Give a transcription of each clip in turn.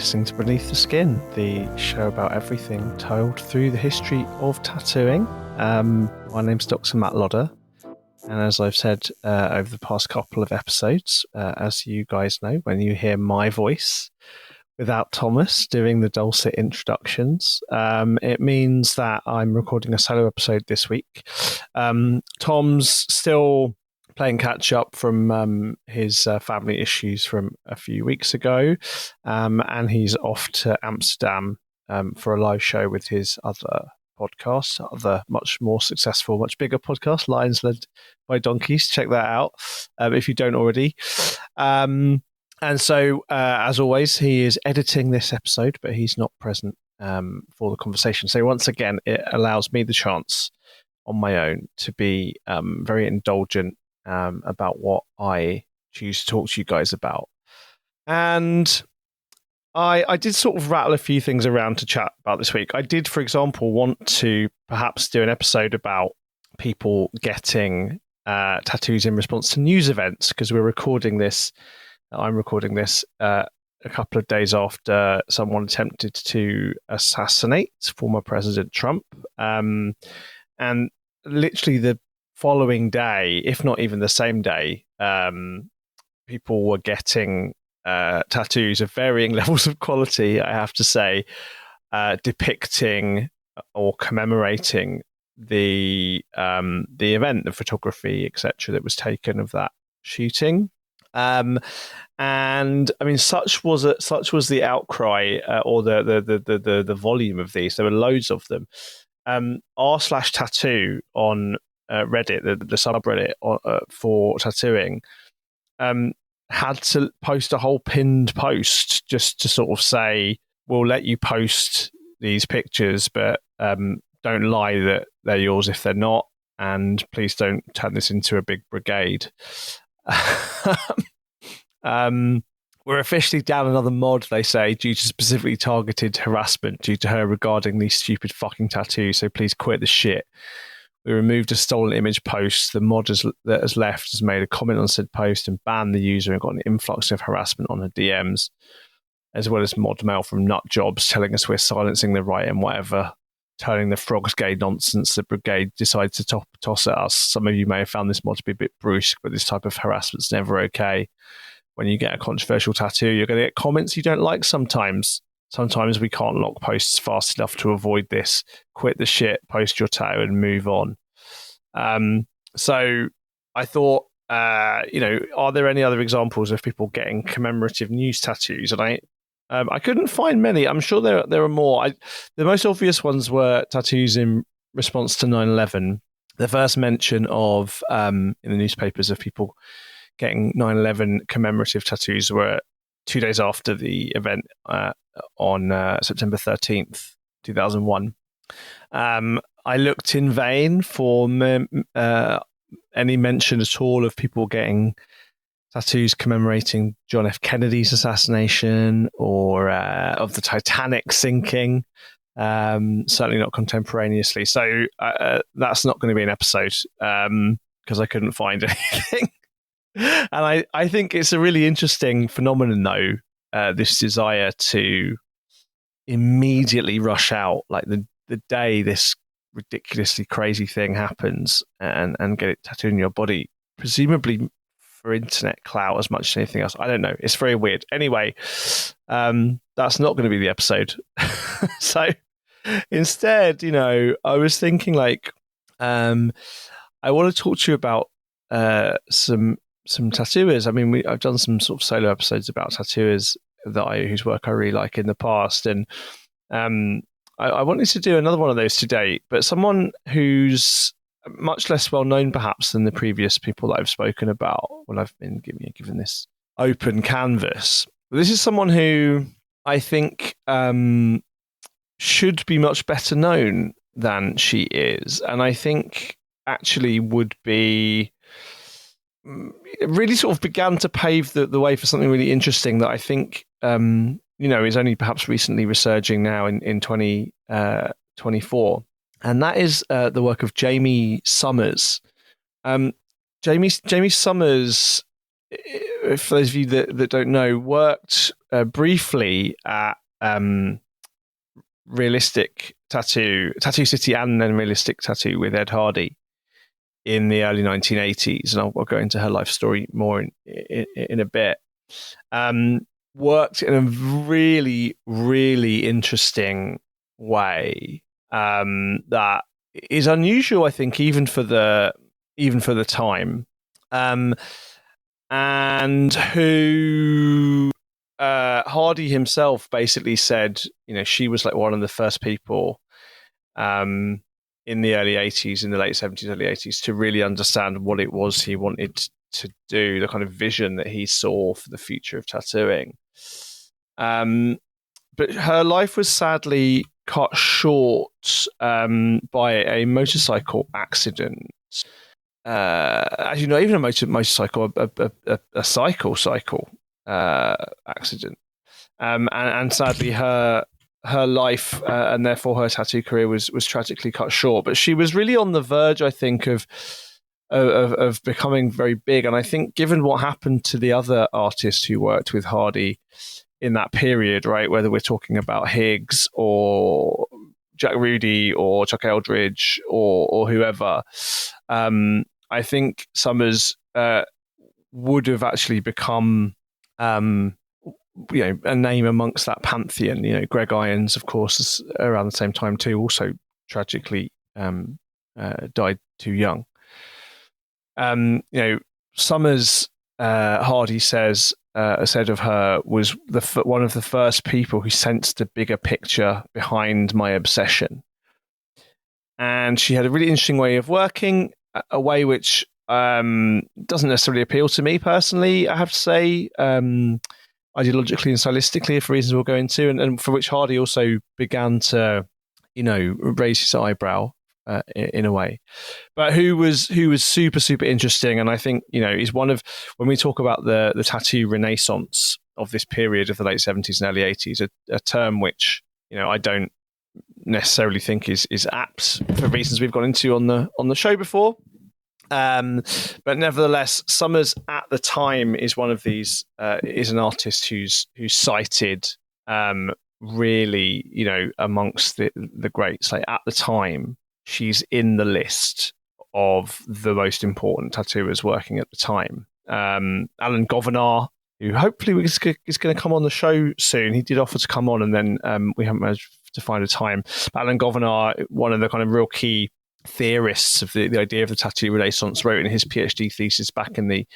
listening to Beneath the Skin, the show about everything told through the history of tattooing. My name's Dr. Matt Lodder, and as I've said over the past couple of episodes, as you guys know, when you hear my voice without Thomas doing the dulcet introductions, it means that I'm recording a solo episode this week. Tom's still playing catch up from his family issues from a few weeks ago, and he's off to Amsterdam for a live show with his other podcast, other much more successful, much bigger podcast, Lions Led by Donkeys. Check that out if you don't already. And so, as always, he is editing this episode, but he's not present for the conversation. So once again, it allows me the chance on my own to be very indulgent about what I choose to talk to you guys about. And I did sort of rattle a few things around to chat about this week. I did, for example, want to perhaps do an episode about people getting tattoos in response to news events, because I'm recording this a couple of days after someone attempted to assassinate former President Trump. And literally the following day, if not even the same day, people were getting tattoos of varying levels of quality, I have to say, depicting or commemorating the event, the photography, etc., that was taken of that shooting. And I mean, such was the outcry or the volume of these. There were loads of them. r/tattoo on Reddit, the subreddit for tattooing, had to post a whole pinned post just to sort of say, we'll let you post these pictures, but don't lie that they're yours if they're not, and please don't turn this into a big brigade. We're officially down another mod, they say, due to specifically targeted harassment due to her regarding these stupid fucking tattoos, so please quit the shit. We removed a stolen image post. The mod that has left has made a comment on said post and banned the user and got an influx of harassment on her DMs, as well as mod mail from nut jobs telling us we're silencing the right and whatever, turning the frogs gay nonsense the brigade decided to toss at us. Some of you may have found this mod to be a bit brusque, but this type of harassment's never okay. When you get a controversial tattoo, you're going to get comments you don't like sometimes. Sometimes we can't lock posts fast enough to avoid this. Quit the shit, post your tattoo and move on. So I thought, are there any other examples of people getting commemorative news tattoos? And I couldn't find many. I'm sure there are more. The most obvious ones were tattoos in response to 9/11. The first mention of in the newspapers of people getting 9/11 commemorative tattoos were 2 days after the event on September 13th, 2001. I looked in vain for any mention at all of people getting tattoos commemorating John F. Kennedy's assassination or of the Titanic sinking. Certainly not contemporaneously. So that's not going to be an episode because I couldn't find anything. And I think it's a really interesting phenomenon, though, this desire to immediately rush out, like the day this ridiculously crazy thing happens and get it tattooed on your body, presumably for internet clout as much as anything else. I don't know. It's very weird. Anyway, that's not going to be the episode. So instead, I was thinking I want to talk to you about some tattooers. I mean, I've done some sort of solo episodes about tattooers whose work I really like in the past, and I wanted to do another one of those today, but someone who's much less well known perhaps than the previous people that I've spoken about when I've been given this open canvas. This is someone who I think should be much better known than she is, and I think actually would be really sort of began to pave the way for something really interesting that I think is only perhaps recently resurging now in 2024, and that is the work of Jamie Summers. Jamie Summers for those of you that don't know, worked briefly at Realistic Tattoo City, and then Realistic Tattoo with Ed Hardy in the early 1980s. And I'll go into her life story more in a bit. Worked in a really, really interesting way that is unusual, I think, even for the time. And who Hardy himself basically said, she was like one of the first people in the early 80s, in the late 70s, early 80s, to really understand what it was he wanted to do, the kind of vision that he saw for the future of tattooing. But her life was sadly cut short by a motorcycle accident. As you know, even a motorcycle, a cycle accident, and sadly her life and therefore her tattoo career was tragically cut short. But she was really on the verge, I think, of becoming very big. And I think, given what happened to the other artists who worked with Hardy in that period, right, whether we're talking about Higgs or Jack Rudy or Chuck Eldridge or whoever, I think Summers would have actually become, a name amongst that pantheon. Greg Irons, of course, around the same time too, also tragically died too young. Summers, Hardy said of her, was one of the first people who sensed the bigger picture behind my obsession. And she had a really interesting way of working, a way which doesn't necessarily appeal to me personally, I have to say, ideologically and stylistically, for reasons we'll go into, and for which Hardy also began to, raise his eyebrow in a way. But who was super, super interesting, and I think, is one of, when we talk about the tattoo renaissance of this period of the late 70s and early 80s, a term which, I don't necessarily think is apt for reasons we've gone into on the show before. But nevertheless, Summers at the time is one of these, is an artist who's cited really, amongst the greats. Like, at the time, she's in the list of the most important tattooers working at the time. Alan Governar, who hopefully is going to come on the show soon. He did offer to come on, and then we haven't managed to find a time. But Alan Governar, one of the kind of real key theorists of the idea of the tattoo renaissance, wrote in his PhD thesis back in the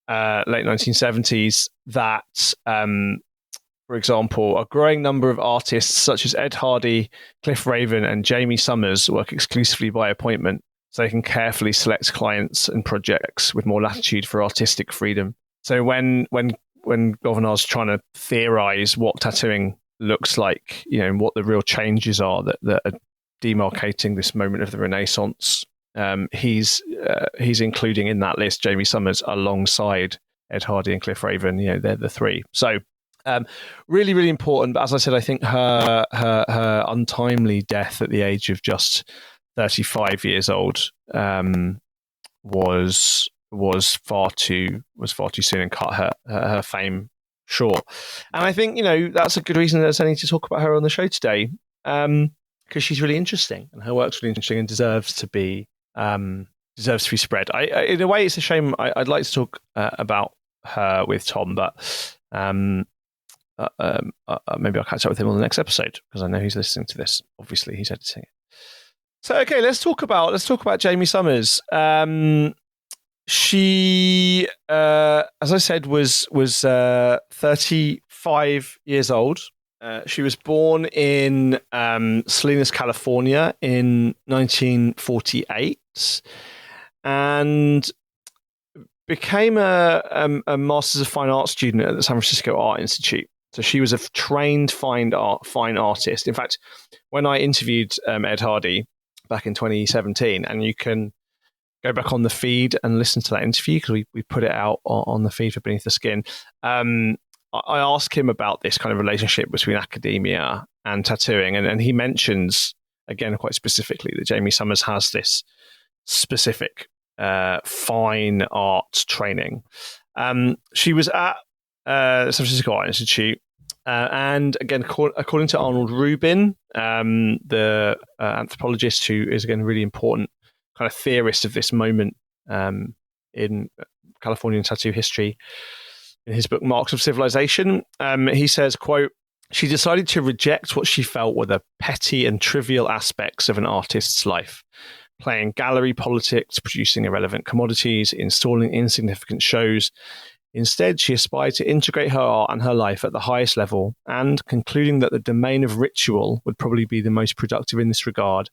late 1970s that, for example, a growing number of artists such as Ed Hardy, Cliff Raven, and Jamie Summers work exclusively by appointment, so they can carefully select clients and projects with more latitude for artistic freedom. So when Governar's trying to theorize what tattooing looks like, and what the real changes are that are demarcating this moment of the Renaissance, he's including in that list Jamie Summers alongside Ed Hardy and Cliff Raven. They're the three. So really, really important. But as I said, I think her untimely death at the age of just 35 years old was far too soon and cut her fame short. And I think that's a good reason that I need to talk about her on the show today, because she's really interesting and her work's really interesting and deserves to be spread. In a way, it's a shame. I'd like to talk about her with Tom, but maybe I'll catch up with him on the next episode, because I know he's listening to this. Obviously, he's editing it. So, okay, let's talk about Jamie Summers. She, as I said, was 35 years old. She was born in Salinas, California in 1948, and became a Masters of Fine Art student at the San Francisco Art Institute. So she was a trained fine artist. In fact, when I interviewed Ed Hardy back in 2017, and you can go back on the feed and listen to that interview, because we put it out on the feed for Beneath the Skin. I asked him about this kind of relationship between academia and tattooing, and he mentions, again, quite specifically, that Jamie Summers has this specific fine art training. She was at the San Francisco Art Institute. And again, according to Arnold Rubin, the anthropologist who is, again, a really important kind of theorist of this moment in Californian tattoo history, in his book Marks of Civilization, he says, quote, "She decided to reject what she felt were the petty and trivial aspects of an artist's life, playing gallery politics, producing irrelevant commodities, installing insignificant shows. Instead, she aspired to integrate her art and her life at the highest level, and, concluding that the domain of ritual would probably be the most productive in this regard,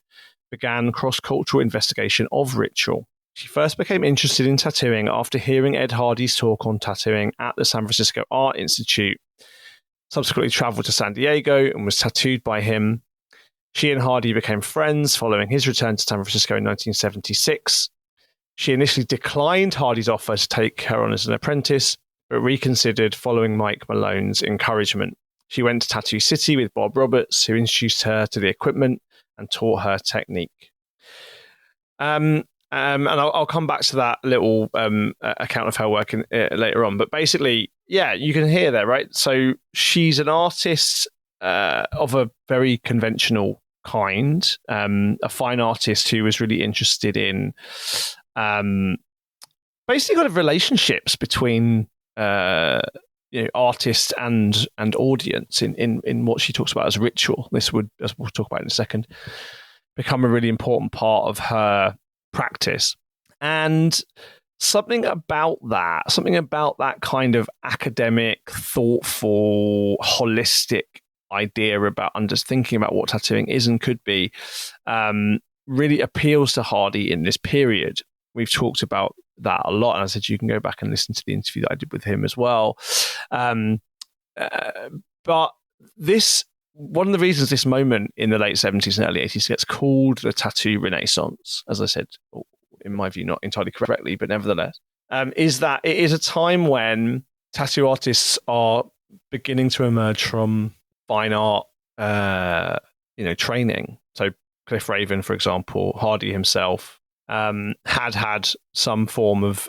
began cross-cultural investigation of ritual. She first became interested in tattooing after hearing Ed Hardy's talk on tattooing at the San Francisco Art Institute, subsequently traveled to San Diego and was tattooed by him. She and Hardy became friends following his return to San Francisco in 1976. She initially declined Hardy's offer to take her on as an apprentice, but reconsidered following Mike Malone's encouragement. She went to Tattoo City with Bob Roberts, who introduced her to the equipment and taught her technique." And I'll come back to that little account of her work later on. But basically, yeah, you can hear there, right? So she's an artist of a very conventional kind, a fine artist who was really interested in basically kind of relationships between artist and audience in what she talks about as ritual. This would, as we'll talk about in a second, become a really important part of her practice. And something about that kind of academic, thoughtful, holistic idea about thinking about what tattooing is and could be really appeals to Hardy in this period. We've talked about that a lot, and I said you can go back and listen to the interview that I did with him as well. But this, one of the reasons this moment in the late 70s and early 80s gets called the tattoo renaissance, as I said, in my view, not entirely correctly, but nevertheless, is that it is a time when tattoo artists are beginning to emerge from fine art, training. So Cliff Raven, for example, Hardy himself, had some form of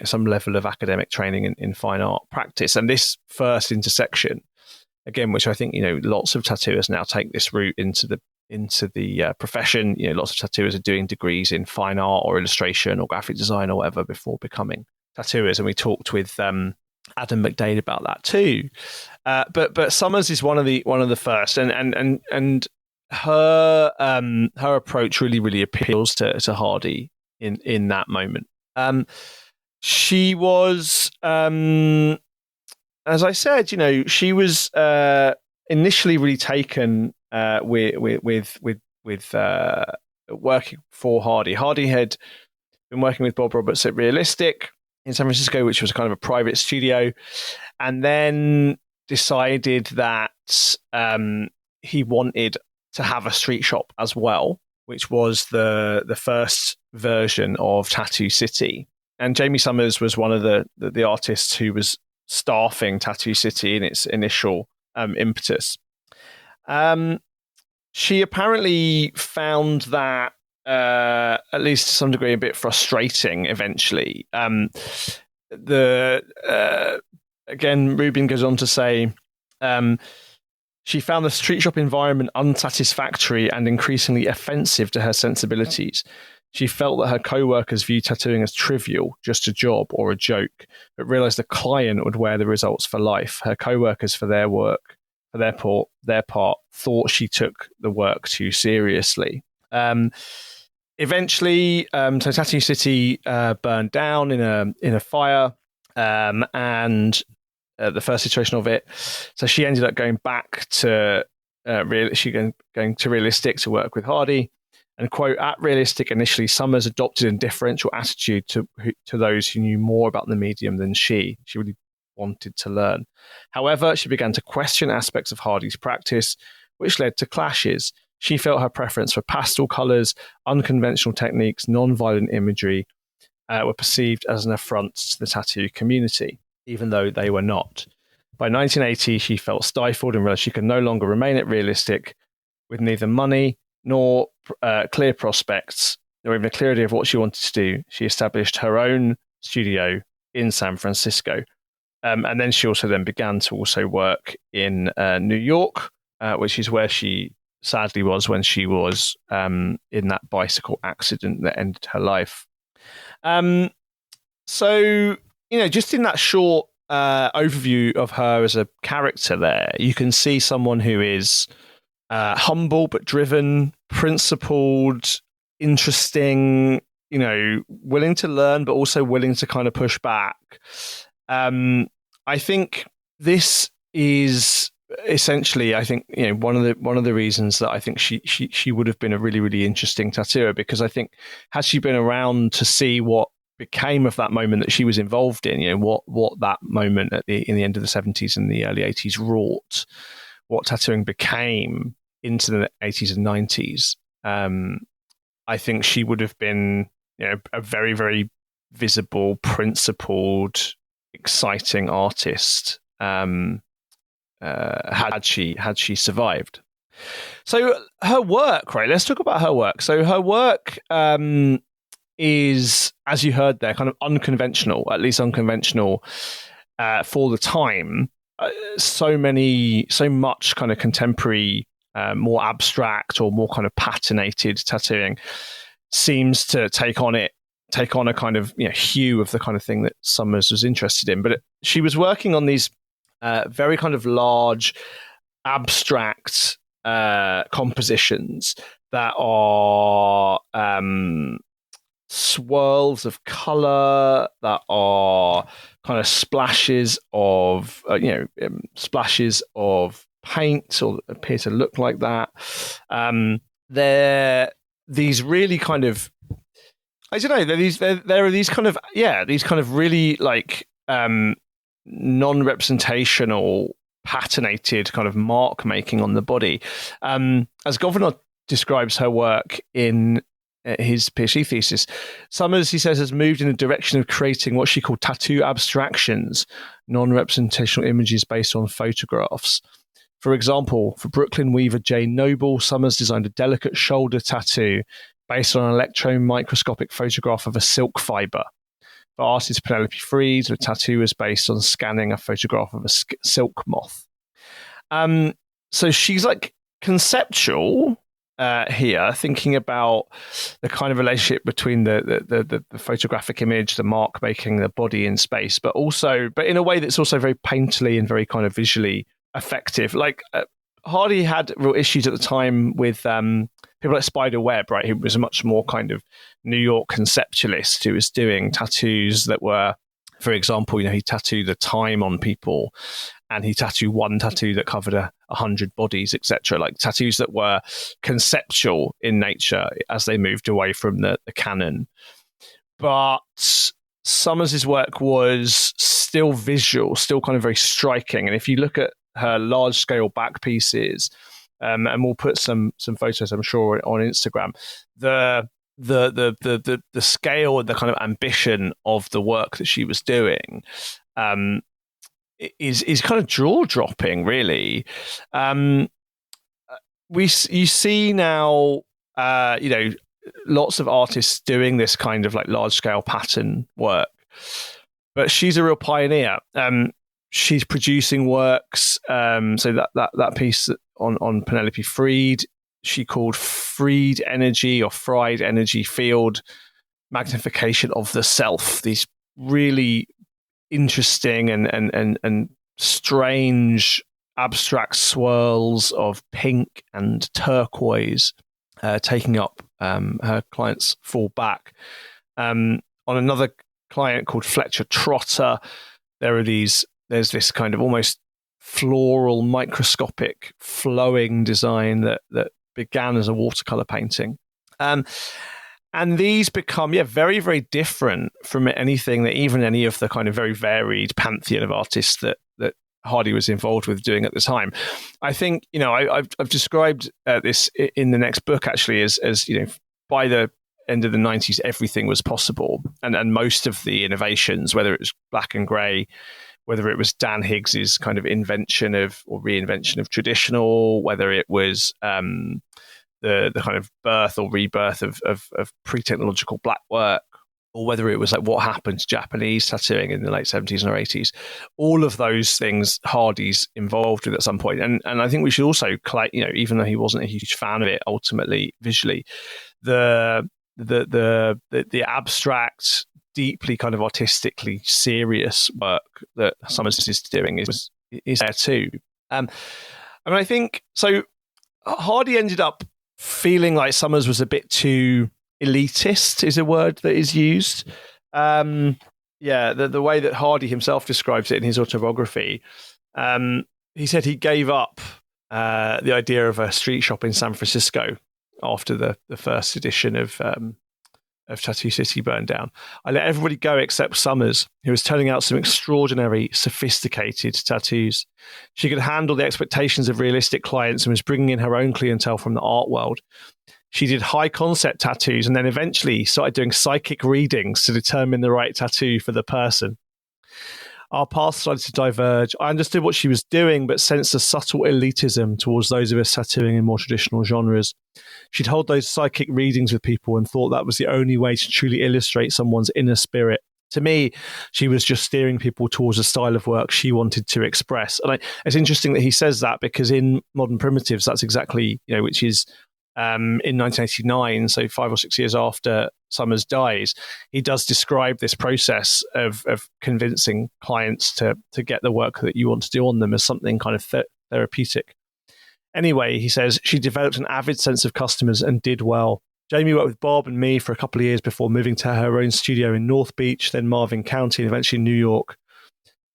some level of academic training in fine art practice. And this first intersection, again, which I think, lots of tattooers now take this route into the profession. Lots of tattooers are doing degrees in fine art or illustration or graphic design or whatever before becoming tattooers. And we talked with Adam McDade about that too. But Summers is one of the first, and her approach really appeals to Hardy in that moment. She was, as I said, she was initially really taken with working for Hardy. Hardy had been working with Bob Roberts at Realistic in San Francisco, which was kind of a private studio, and then decided that he wanted to have a street shop as well, which was the first version of Tattoo City. And Jamie Summers was one of the artists who was staffing Tattoo City in its initial impetus. She apparently found that, at least to some degree, a bit frustrating eventually. Again, Rubin goes on to say, she found the street shop environment unsatisfactory and increasingly offensive to her sensibilities. She felt that her co-workers viewed tattooing as trivial, just a job or a joke, but realized the client would wear the results for life. Her co-workers, for their part, thought she took the work too seriously. Eventually, so Tattoo City burned down in a fire, and the first iteration of it. So she ended up going back to going to Realistic to work with Hardy. And quote, at Realistic, initially, Summers adopted a differential attitude to those who knew more about the medium than she. She really wanted to learn. However, she began to question aspects of Hardy's practice, which led to clashes. She felt her preference for pastel colors, unconventional techniques, non-violent imagery were perceived as an affront to the tattoo community, even though they were not. By 1980, she felt stifled and realized she could no longer remain at Realistic with neither money nor clear prospects, nor even a clear idea of what she wanted to do. She established her own studio in San Francisco. And then she also then began to also work in New York, which is where she sadly was when she was in that bicycle accident that ended her life. So, just in that short overview of her as a character there, you can see someone who is humble but driven, principled, interesting, willing to learn, but also willing to kind of push back. I think this is essentially, I think, one of the reasons that I think she would have been a really, really interesting tattooer, because I think had she been around to see what became of that moment that she was involved in, what that moment in the end of the 70s and the early 80s wrought, what tattooing became into the 80s and 90s, I think she would have been a very, very visible, principled, exciting artist had she survived. So her work, right? Let's talk about her work. So her work is, as you heard there, kind of unconventional, at least unconventional for the time. So much kind of contemporary, more abstract or more kind of patinated tattooing seems to take on a kind of hue of the kind of thing that Summers was interested in. But she was working on these very kind of large, abstract compositions that are swirls of color, that are kind of splashes of paint, or appear to look like that. They're these really kind of, I don't know, there are these kind of really like non-representational, patinated kind of mark making on the body. As Governor describes her work in his PhD thesis, Summers, he says, has moved in the direction of creating what she called tattoo abstractions, non-representational images based on photographs. For example, for Brooklyn weaver Jane Noble, Summers designed a delicate shoulder tattoo based on an electron microscopic photograph of a silk fiber. For artist Penelope Freed, the tattoo was based on scanning a photograph of a silk moth. So she's like conceptual here, thinking about the kind of relationship between the photographic image, the mark making, the body in space, but in a way that's also very painterly and very kind of visually effective. Like Hardy had real issues at the time with people like Spider Webb, right, who was a much more kind of New York conceptualist who was doing tattoos that were, for example, he tattooed the time on people, and he tattooed one tattoo that covered 100 bodies, etc. Like tattoos that were conceptual in nature as they moved away from the canon. But Summers' work was still visual, still kind of very striking. And if you look at her large-scale back pieces, and we'll put some photos, I'm sure, on Instagram, the scale and the kind of ambition of the work that she was doing is kind of jaw-dropping, really. You see now, lots of artists doing this kind of like large-scale pattern work, but she's a real pioneer. She's producing works. So that piece on Penelope Freed, she called Freed Energy or Fried Energy Field Magnification of the Self. These really interesting and strange abstract swirls of pink and turquoise taking up her client's full back. On another client called Fletcher Trotter, there's this kind of almost floral, microscopic, flowing design that began as a watercolor painting. And these become, very, very different from anything that even any of the kind of very varied pantheon of artists that Hardy was involved with doing at the time. I think, I've described this in the next book, actually, as by the end of the 90s, everything was possible. And most of the innovations, whether it was black and grey, whether it was Dan Higgs's kind of invention of or reinvention of traditional, whether it was the kind of birth or rebirth of pre-technological black work, or whether it was like what happened to Japanese tattooing in the late 70s or 80s. All of those things Hardy's involved with at some point. And I think we should also, even though he wasn't a huge fan of it ultimately visually, the abstract, deeply kind of artistically serious work that Summers is doing is there too. I think so. Hardy ended up feeling like Summers was a bit too elitist, is a word that is used. The way that Hardy himself describes it in his autobiography, he said he gave up the idea of a street shop in San Francisco after the first edition of Tattoo City burned down. I let everybody go except Summers, who was turning out some extraordinary, sophisticated tattoos. She could handle the expectations of realistic clients and was bringing in her own clientele from the art world. She did high concept tattoos and then eventually started doing psychic readings to determine the right tattoo for the person. Our paths started to diverge. I understood what she was doing, but sensed a subtle elitism towards those of us tattooing in more traditional genres. She'd hold those psychic readings with people and thought that was the only way to truly illustrate someone's inner spirit. To me, she was just steering people towards a style of work she wanted to express. And it's interesting that he says that, because in Modern Primitives, that's exactly, which is in 1989, so 5 or 6 years after Summers dies, he does describe this process of convincing clients to get the work that you want to do on them as something kind of therapeutic. Anyway, he says, she developed an avid sense of customers and did well. Jamie worked with Bob and me for a couple of years before moving to her own studio in North Beach, then Marvin County, and eventually New York.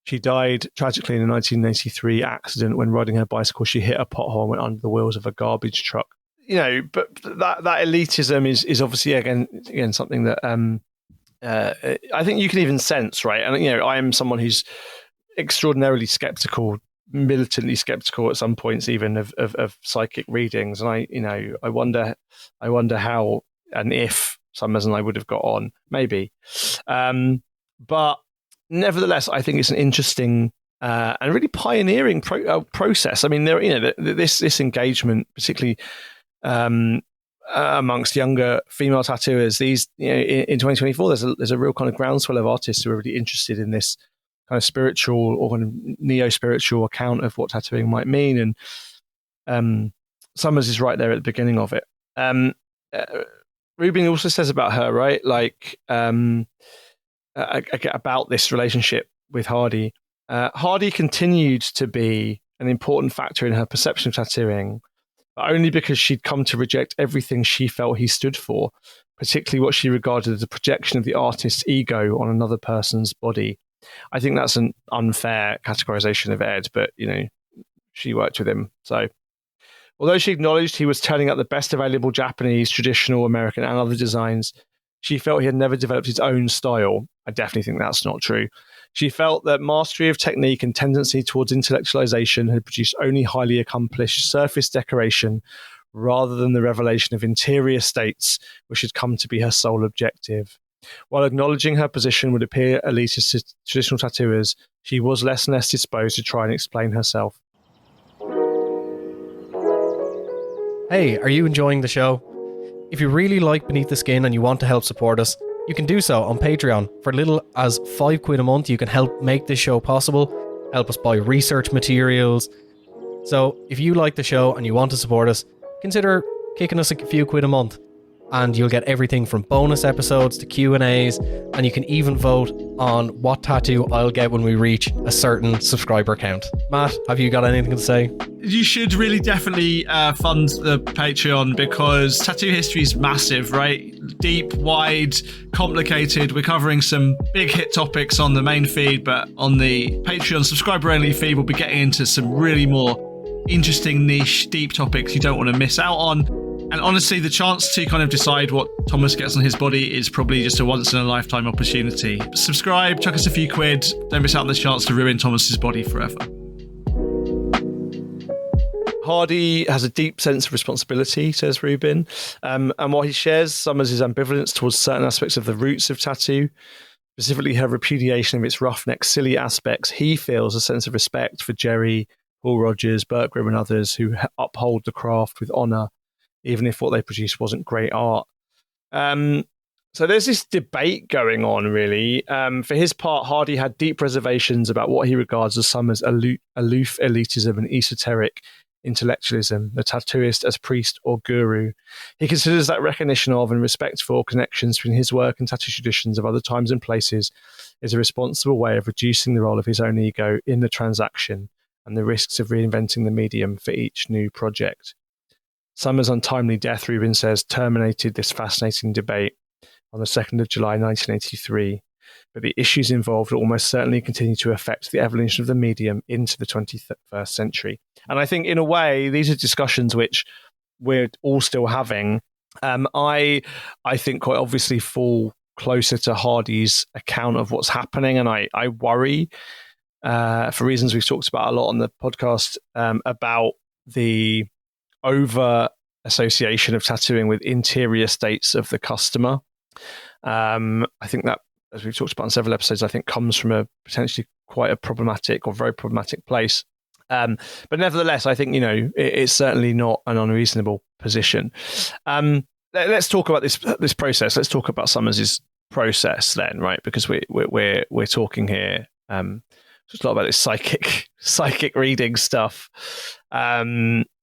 She died tragically in a 1983 accident when riding her bicycle. She hit a pothole and went under the wheels of a garbage truck. But that elitism is obviously again something that I think you can even sense, right? And I am someone who's extraordinarily skeptical, militantly skeptical at some points, even of psychic readings. And I wonder how and if Summers and I would have got on, maybe. But nevertheless, I think it's an interesting and really pioneering process. I mean, this engagement, particularly amongst younger female tattooers, these in 2024, there's a real kind of groundswell of artists who are really interested in this kind of spiritual or kind of neo-spiritual account of what tattooing might mean. And Summers is right there at the beginning of it. Rubin also says about her, right? Like about this relationship with Hardy. Hardy continued to be an important factor in her perception of tattooing, but only because she'd come to reject everything she felt he stood for, particularly what she regarded as a projection of the artist's ego on another person's body. I think that's an unfair categorization of Ed, but, she worked with him. So although she acknowledged he was turning out the best available Japanese, traditional, American, and other designs, she felt he had never developed his own style. I definitely think that's not true. She felt that mastery of technique and tendency towards intellectualization had produced only highly accomplished surface decoration rather than the revelation of interior states, which had come to be her sole objective. While acknowledging her position would appear elitist to traditional tattooers, she was less and less disposed to try and explain herself. Hey, are you enjoying the show? If you really like Beneath the Skin and you want to help support us, you can do so on Patreon. For little as £5 a month, you can help make this show possible, help us buy research materials. So if you like the show and you want to support us, consider kicking us a few quid a month. And you'll get everything from bonus episodes to Q&As, and you can even vote on what tattoo I'll get when we reach a certain subscriber count. Matt, have you got anything to say? You should really definitely fund the Patreon, because tattoo history is massive, right? Deep, wide, complicated. We're covering some big hit topics on the main feed, but on the Patreon subscriber-only feed, we'll be getting into some really more interesting, niche, deep topics you don't want to miss out on. And honestly, the chance to kind of decide what Thomas gets on his body is probably just a once-in-a-lifetime opportunity. Subscribe, chuck us a few quid. Don't miss out on the chance to ruin Thomas's body forever. Hardy has a deep sense of responsibility, says Rubin. And while he shares Summers' ambivalence towards certain aspects of the roots of tattoo, specifically her repudiation of its roughneck, silly aspects, he feels a sense of respect for Jerry, Paul Rogers, Burt Grimm, and others who uphold the craft with honour, even if what they produced wasn't great art. So there's this debate going on, really. For his part, Hardy had deep reservations about what he regards as Summers' aloof elitism and esoteric intellectualism, the tattooist as priest or guru. He considers that recognition of and respect for connections between his work and tattoo traditions of other times and places is a responsible way of reducing the role of his own ego in the transaction and the risks of reinventing the medium for each new project. Summers' untimely death, Rubin says, terminated this fascinating debate on the 2nd of July 1983, but the issues involved will almost certainly continue to affect the evolution of the medium into the 21st century. And I think, in a way, these are discussions which we're all still having. I think quite obviously fall closer to Hardy's account of what's happening, and I worry, for reasons we've talked about a lot on the podcast, about the over association of tattooing with interior states of the customer. I think that, as we've talked about in several episodes, I think comes from a potentially quite a problematic or very problematic place. But nevertheless, I think, it's certainly not an unreasonable position. Let's talk about this process. Let's talk about Summers' process then, right? Because we're talking here just a lot about this psychic reading stuff,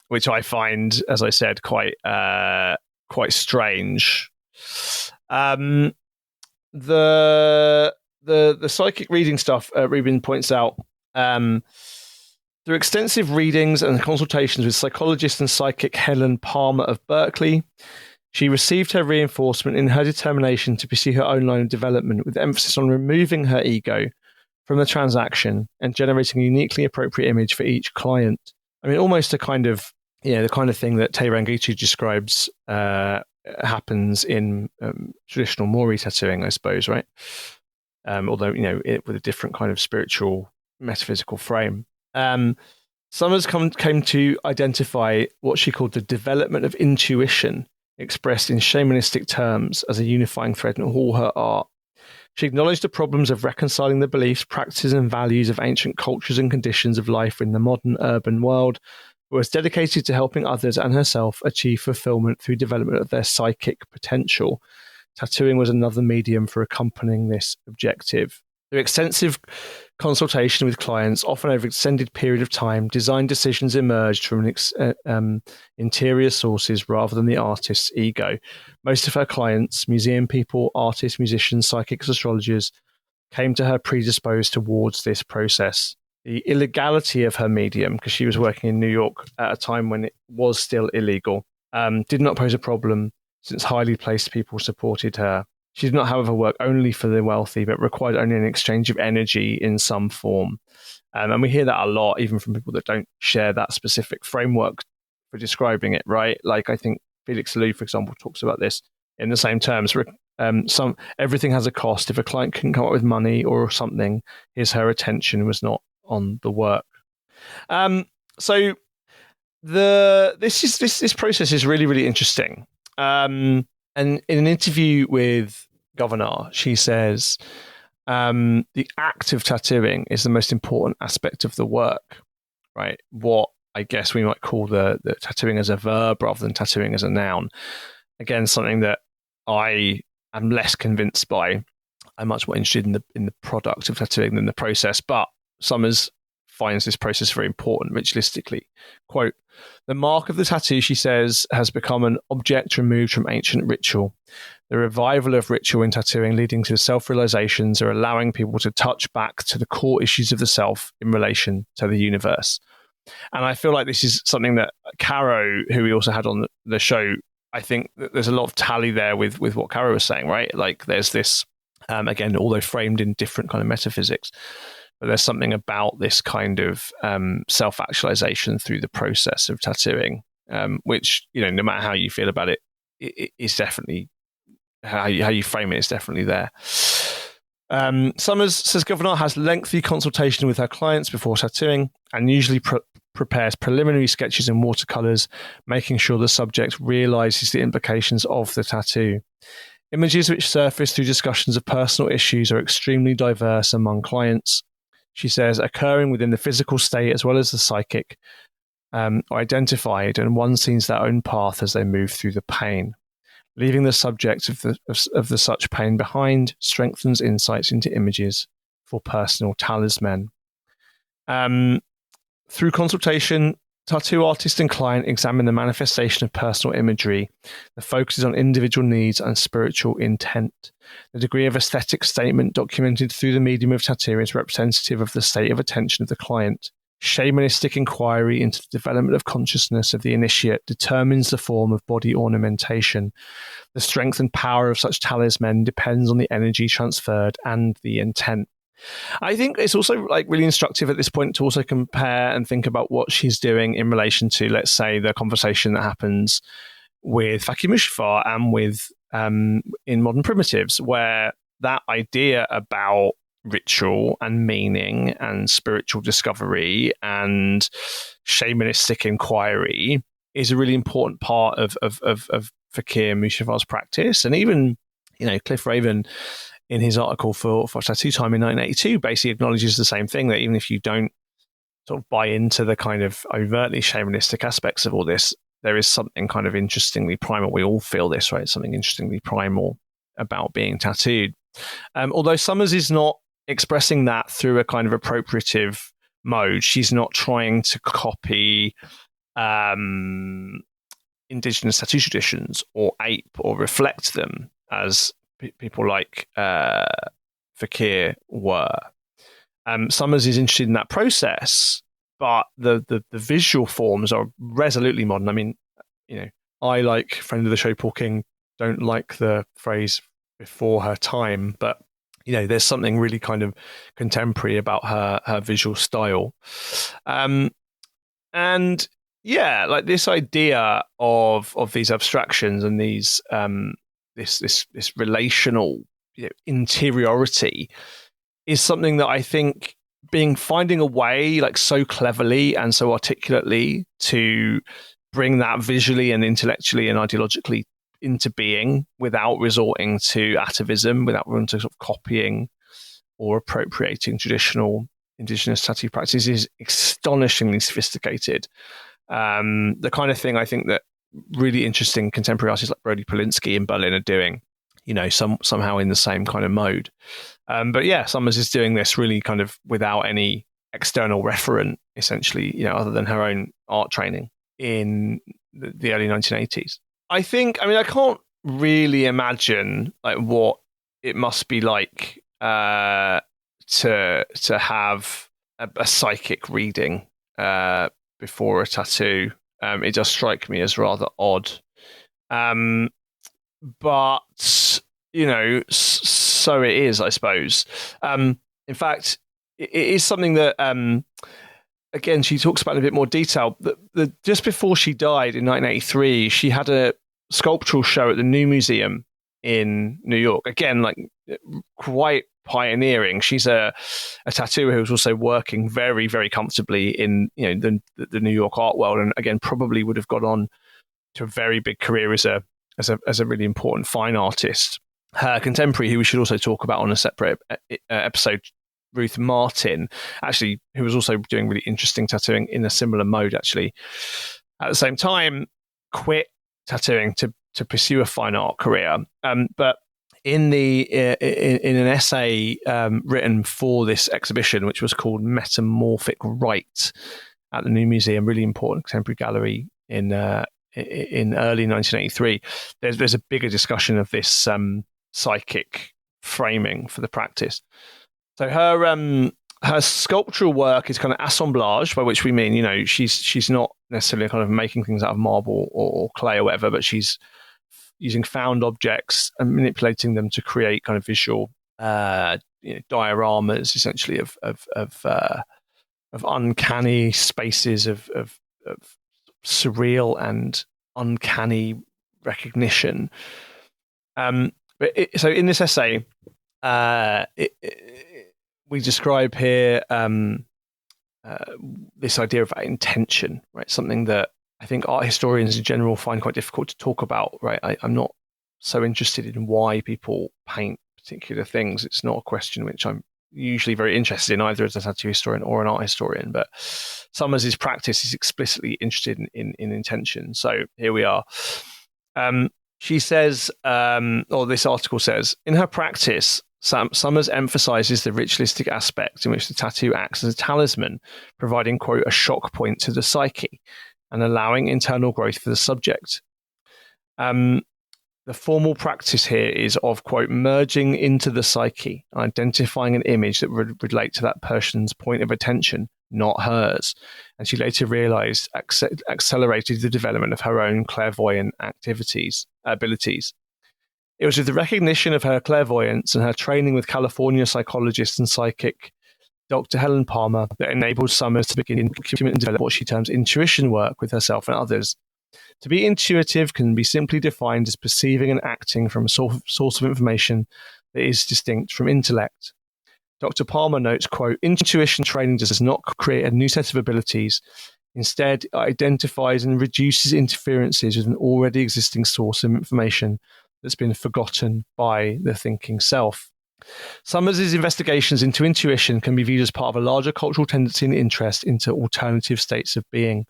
which I find, as I said, quite strange. The psychic reading stuff, Rubin points out, through extensive readings and consultations with psychologist and psychic Helen Palmer of Berkeley, she received her reinforcement in her determination to pursue her own line of development, with emphasis on removing her ego from the transaction and generating a uniquely appropriate image for each client. I mean, almost a kind of, the kind of thing that Tei Rangitu describes happens in traditional Mori tattooing, I suppose, right? Although, with a different kind of spiritual, metaphysical frame. Summers came to identify what she called the development of intuition, expressed in shamanistic terms, as a unifying thread in all her art. She acknowledged the problems of reconciling the beliefs, practices, and values of ancient cultures and conditions of life in the modern urban world, but was dedicated to helping others and herself achieve fulfillment through development of their psychic potential. Tattooing was another medium for accompanying this objective. Through extensive consultation with clients, often over an extended period of time, design decisions emerged from interior sources rather than the artist's ego. Most of her clients, museum people, artists, musicians, psychics, astrologers, came to her predisposed towards this process. The illegality of her medium, because she was working in New York at a time when it was still illegal, did not pose a problem since highly placed people supported her. She did not, however, work only for the wealthy, but required only an exchange of energy in some form. And we hear that a lot, even from people that don't share that specific framework for describing it, right? Like, I think Felix Salou, for example, talks about this in the same terms. Everything has a cost. If a client can come up with money or something, her attention was not on the work. So this process is really, really interesting. And in an interview with Governor, she says, the act of tattooing is the most important aspect of the work, right? What I guess we might call the tattooing as a verb rather than tattooing as a noun. Again, something that I am less convinced by. I'm much more interested in the product of tattooing than the process, but Summers finds this process very important ritualistically. Quote, "The mark of the tattoo," she says, "has become an object removed from ancient ritual. The revival of ritual in tattooing leading to self-realizations are allowing people to touch back to the core issues of the self in relation to the universe." And I feel like this is something that Caro, who we also had on the show, I think that there's a lot of tally there with what Caro was saying, right? Like there's this, again, although framed in different kind of metaphysics, but there's something about this kind of self-actualization through the process of tattooing, which, no matter how you feel about it, it is definitely, how you frame it is definitely there. Summers, says Governor, has lengthy consultation with her clients before tattooing and usually prepares preliminary sketches in watercolors, making sure the subject realizes the implications of the tattoo. Images which surface through discussions of personal issues are extremely diverse among clients. She says, occurring within the physical state as well as the psychic, are identified, and one sees their own path as they move through the pain. Leaving the subject of the such pain behind strengthens insights into images for personal talisman. Through consultation, tattoo artist and client examine the manifestation of personal imagery that focuses on individual needs and spiritual intent. The degree of aesthetic statement documented through the medium of tattoo is representative of the state of attention of the client. Shamanistic inquiry into the development of consciousness of the initiate determines the form of body ornamentation. The strength and power of such talisman depends on the energy transferred and the intent. I think it's also like really instructive at this point to also compare and think about what she's doing in relation to, let's say, the conversation that happens with Faki Mushafar and with in Modern Primitives, where that idea about ritual and meaning and spiritual discovery and shamanistic inquiry is a really important part of Fakir Mushafar's practice. And even, Cliff Raven in his article for Tattoo Time in 1982 basically acknowledges the same thing, that even if you don't sort of buy into the kind of overtly shamanistic aspects of all this, there is something kind of interestingly primal. We all feel this, right? Something interestingly primal about being tattooed. Although Summers is not expressing that through a kind of appropriative mode. She's not trying to copy indigenous tattoo traditions or ape or reflect them as people like Fakir were. Summers is interested in that process, but the visual forms are resolutely modern. I mean, I, like friend of the show Paul King, don't like the phrase before her time, but there's something really kind of contemporary about her visual style. And yeah, like this idea of these abstractions and these this relational interiority is something that I think finding a way like so cleverly and so articulately to bring that visually and intellectually and ideologically into being without resorting to atavism, without resorting to sort of copying or appropriating traditional indigenous tattoo practices is astonishingly sophisticated. The kind of thing I think that really interesting contemporary artists like Brody Polinsky in Berlin are doing, somehow in the same kind of mode. But yeah, Summers is doing this really kind of without any external referent, essentially, other than her own art training in the early 1980s. I can't really imagine like what it must be like to have a psychic reading before a tattoo. It does strike me as rather odd. But, so it is, I suppose. In fact, it is something that, again, she talks about in a bit more detail. Just before she died in 1983, she had a sculptural show at the New Museum in New York. Again, like quite pioneering. She's a tattooer who's also working very, very comfortably in the New York art world, and again probably would have gone on to a very big career as a really important fine artist. Her contemporary, who we should also talk about on a separate episode, Ruth Martin, actually, who was also doing really interesting tattooing in a similar mode, actually, at the same time, quit tattooing to pursue a fine art career. But in an essay written for this exhibition, which was called Metamorphic Rite at the New Museum, really important contemporary gallery in early 1983, there's a bigger discussion of this psychic framing for the practice. So her sculptural work is kind of assemblage, by which we mean, she's not necessarily kind of making things out of marble or clay or whatever, but she's using found objects and manipulating them to create kind of visual dioramas, essentially of uncanny spaces of surreal and uncanny recognition. So in this essay, we describe here this idea of intention, right? Something that I think art historians in general find quite difficult to talk about, right? I'm not so interested in why people paint particular things. It's not a question which I'm usually very interested in, either as a tattoo historian or an art historian. But Summers' practice is explicitly interested in intention. So here we are. She says, or this article says, in her practice, Summers emphasizes the ritualistic aspect in which the tattoo acts as a talisman, providing, quote, a shock point to the psyche and allowing internal growth for the subject. The formal practice here is of, quote, merging into the psyche, identifying an image that would relate to that person's point of attention, not hers. And she later realized accelerated the development of her own clairvoyant abilities. It was with the recognition of her clairvoyance and her training with California psychologist and psychic Dr. Helen Palmer that enabled Summers to begin and develop what she terms intuition work with herself and others. To be intuitive can be simply defined as perceiving and acting from a source of information that is distinct from intellect. Dr. Palmer notes, quote, intuition training does not create a new set of abilities. Instead, it identifies and reduces interferences with an already existing source of information that's been forgotten by the thinking self. Summers' investigations into intuition can be viewed as part of a larger cultural tendency and interest into alternative states of being.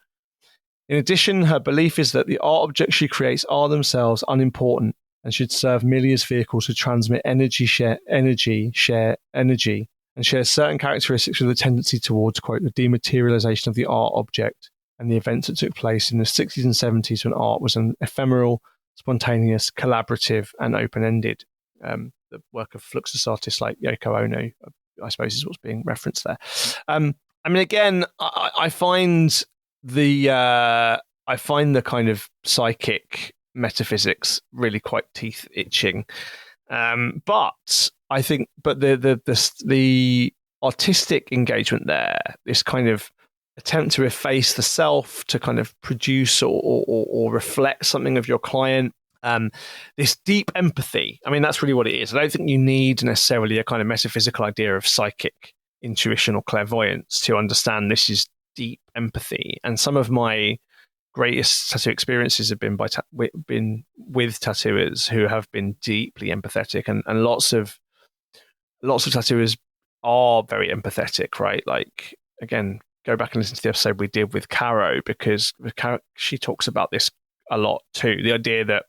In addition, her belief is that the art objects she creates are themselves unimportant and should serve merely as vehicles to transmit energy, share energy, and share certain characteristics with a tendency towards, quote, the dematerialization of the art object and the events that took place in the 60s and 70s when art was an ephemeral, spontaneous, collaborative, and open-ended. The work of Fluxus artists like Yoko Ono, I suppose, is what's being referenced there. I mean, again, I find the kind of psychic metaphysics really quite teeth itching, but I think, the artistic engagement there, this kind of attempt to efface the self to kind of produce or reflect something of your client, this deep empathy. I mean, that's really what it is. I don't think you need necessarily a kind of metaphysical idea of psychic intuition or clairvoyance to understand this is deep empathy. And some of my greatest tattoo experiences have been with tattooers who have been deeply empathetic, and lots of tattooers are very empathetic, right? Like, again, go back and listen to the episode we did with Caro, because she talks about this a lot too. The idea that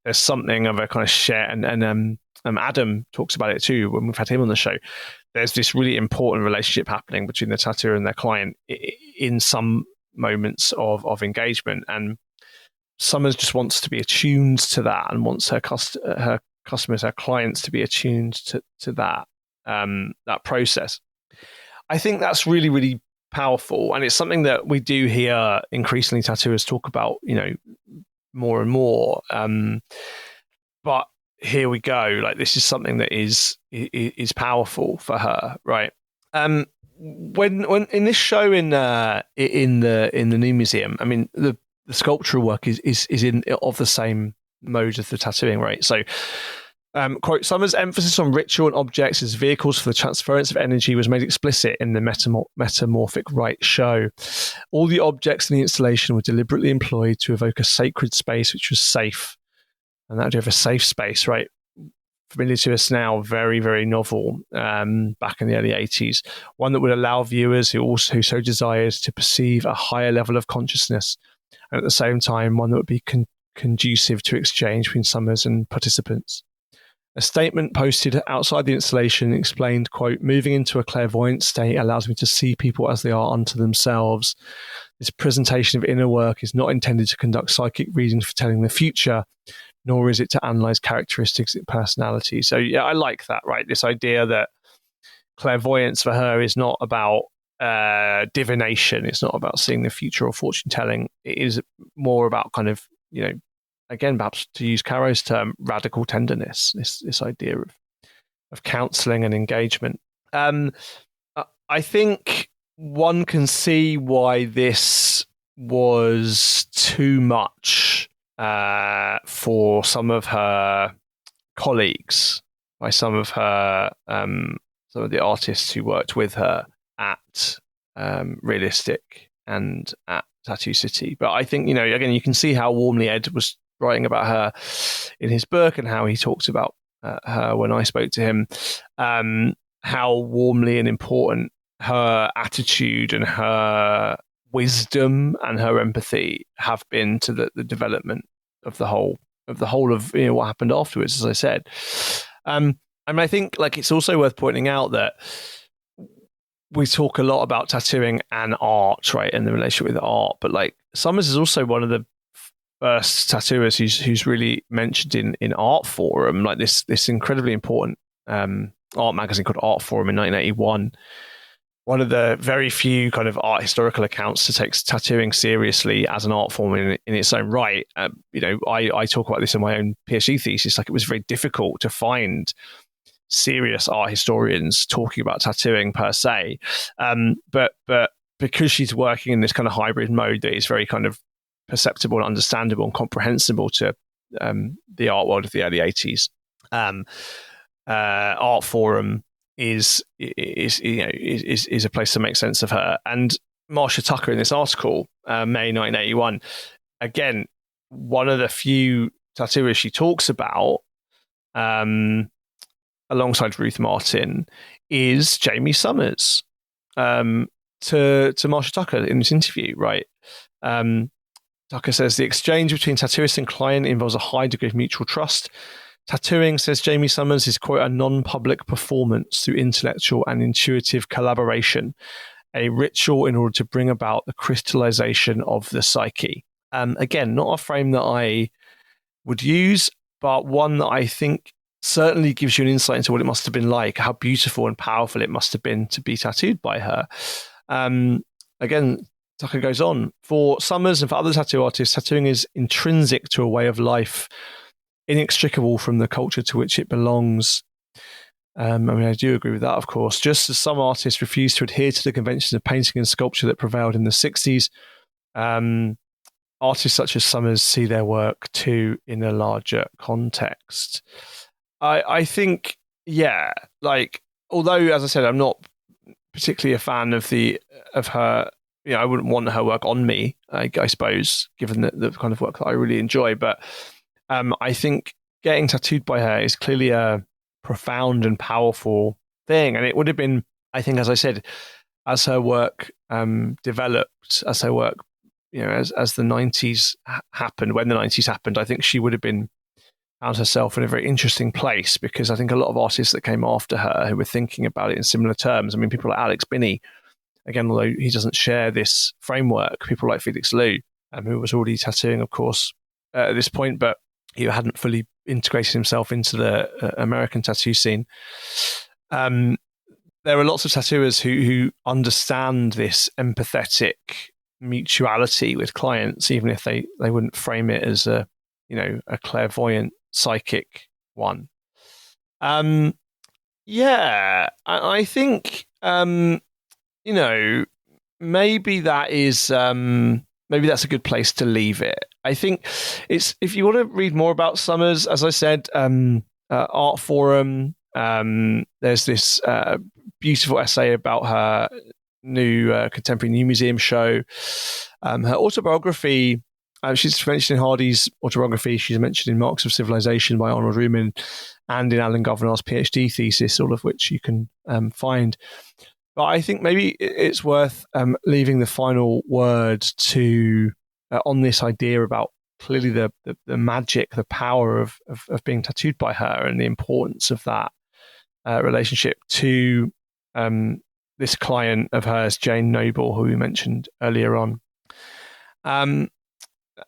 there's something of a kind of share, and Adam talks about it too when we've had him on the show. There's this really important relationship happening between the tattooer and their client in some moments of engagement, and Summers just wants to be attuned to that and wants her customers, her clients, to be attuned to that process. I think that's really, really powerful, and it's something that we do hear increasingly tattooers talk about, more and more. But here we go. Like, this is something that is powerful for her, right? When in this show in the new museum, I mean, the sculptural work is in of the same mode as the tattooing, right? So, quote, Summers' emphasis on ritual and objects as vehicles for the transference of energy was made explicit in the Metamorphic Rite show. All the objects in the installation were deliberately employed to evoke a sacred space which was safe. And that would have a safe space, right? Familiar to us now, very, very novel, back in the early 80s. One that would allow viewers who so desires to perceive a higher level of consciousness. And at the same time, one that would be conducive to exchange between Summers and participants. A statement posted outside the installation explained, quote, moving into a clairvoyant state allows me to see people as they are unto themselves. This presentation of inner work is not intended to conduct psychic readings for telling the future, nor is it to analyze characteristics of personality. So yeah, I like that, right? This idea that clairvoyance for her is not about divination. It's not about seeing the future or fortune telling. It is more about kind of, again, perhaps to use Caro's term, radical tenderness, this idea of counseling and engagement. I think one can see why this was too much for some of her colleagues, by some of the artists who worked with her at Realistic and at Tattoo City. But I think, again, you can see how warmly Ed was writing about her in his book, and how he talks about her when I spoke to him, how warmly and important her attitude and her wisdom and her empathy have been to the development of the whole of the whole of what happened afterwards, as I said. And I think like it's also worth pointing out that we talk a lot about tattooing and art, right, and the relationship with art, but like Summers is also one of the first tattooist who's really mentioned in Art Forum, like this incredibly important art magazine called Art Forum in 1981. One of the very few kind of art historical accounts to take tattooing seriously as an art form in its own right. I talk about this in my own PhD thesis. Like, it was very difficult to find serious art historians talking about tattooing per se, but because she's working in this kind of hybrid mode that is very kind of perceptible and understandable and comprehensible to the art world of the early 80s. Art Forum is a place to make sense of her. And Marcia Tucker in this article, May 1981, again, one of the few tattooists she talks about, alongside Ruth Martin, is Jamie Summers. To Marcia Tucker in this interview, right? Tucker says the exchange between tattooist and client involves a high degree of mutual trust. Tattooing, says Jamie Summers, is, quote, a non-public performance through intellectual and intuitive collaboration, a ritual in order to bring about the crystallization of the psyche. Again, not a frame that I would use, but one that I think certainly gives you an insight into what it must have been like, how beautiful and powerful it must have been to be tattooed by her. Again, Tucker goes on, for Summers and for other tattoo artists, tattooing is intrinsic to a way of life, inextricable from the culture to which it belongs. I do agree with that, of course. Just as some artists refuse to adhere to the conventions of painting and sculpture that prevailed in the 60s, artists such as Summers see their work too in a larger context. I think, yeah, like, although, as I said, I'm not particularly a fan of her. I wouldn't want her work on me, I suppose, given the kind of work that I really enjoy. But I think getting tattooed by her is clearly a profound and powerful thing. And it would have been, I think, as I said, as her work developed, as her work, as the 90s happened, when the 90s happened, I think she would have found herself in a very interesting place, because I think a lot of artists that came after her who were thinking about it in similar terms, I mean, people like Alex Binney, again, although he doesn't share this framework, people like Felix Liu, who was already tattooing, of course, at this point, but he hadn't fully integrated himself into the American tattoo scene. There are lots of tattooers who understand this empathetic mutuality with clients, even if they wouldn't frame it as a clairvoyant psychic one. I think maybe that is maybe that's a good place to leave it. I think it's, if you want to read more about Summers, as I said, Art Forum, there's this beautiful essay about her new contemporary new museum show. Her autobiography, she's mentioned in Hardy's autobiography, she's mentioned in Marks of Civilization by Arnold Ruman, and in Alan Governar's PhD thesis, all of which you can find. But I think maybe it's worth leaving the final word to on this idea about clearly the magic, the power of being tattooed by her, and the importance of that relationship to this client of hers, Jane Noble, who we mentioned earlier on. And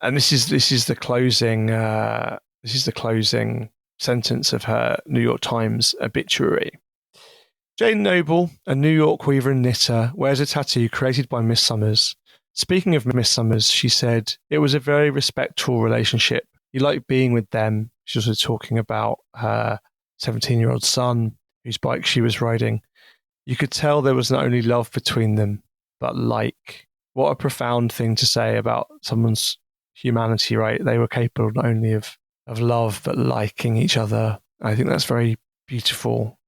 this is the closing. This is the closing sentence of her New York Times obituary. Jane Noble, a New York weaver and knitter, wears a tattoo created by Miss Summers. Speaking of Miss Summers, she said, it was a very respectful relationship. You liked being with them. She was also talking about her 17-year-old son, whose bike she was riding. You could tell there was not only love between them, but like. What a profound thing to say about someone's humanity, right? They were capable not only of love, but liking each other. I think that's very beautiful.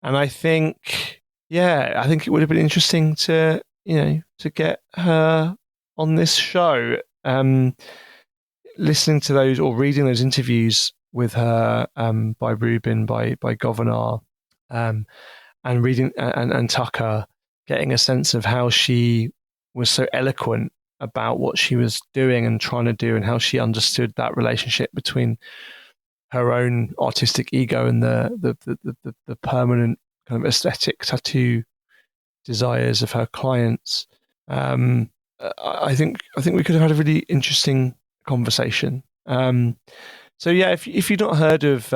And I think, I think it would have been interesting to get her on this show. Listening to those or reading those interviews with her by Rubin, by Governor, and reading and Tucker, getting a sense of how she was so eloquent about what she was doing and trying to do, and how she understood that relationship between her own artistic ego and the permanent kind of aesthetic tattoo desires of her clients. I think we could have had a really interesting conversation. So yeah, if you've not heard of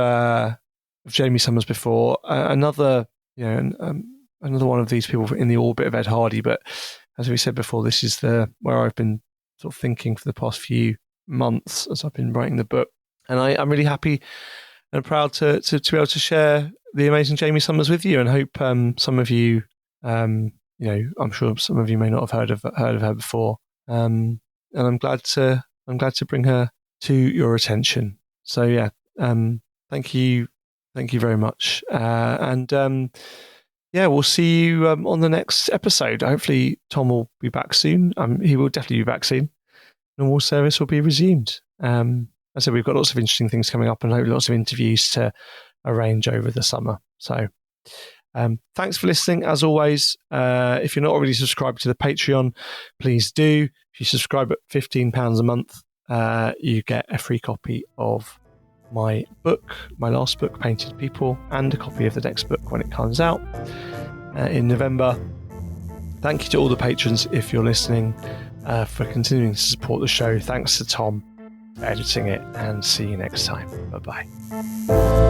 Jamie Summers before, another another one of these people in the orbit of Ed Hardy. But as we said before, this is where I've been sort of thinking for the past few months as I've been writing the book, and I'm really happy and proud to be able to share the amazing Jamie Summers with you, and hope some of you, I'm sure some of you may not have heard of her before, and I'm glad to bring her to your attention. So yeah, thank you very much, and we'll see you on the next episode. Hopefully Tom will be back soon. He will definitely be back soon. Normal service will be resumed. As I said, we've got lots of interesting things coming up, and hopefully lots of interviews to arrange over the summer. So thanks for listening. As always, if you're not already subscribed to the Patreon, please do. If you subscribe at £15 a month, you get a free copy of my book, my last book, Painted People, and a copy of the next book when it comes out in November. Thank you to all the patrons, if you're listening, for continuing to support the show. Thanks to Tom for editing it, and see you next time. Bye-bye.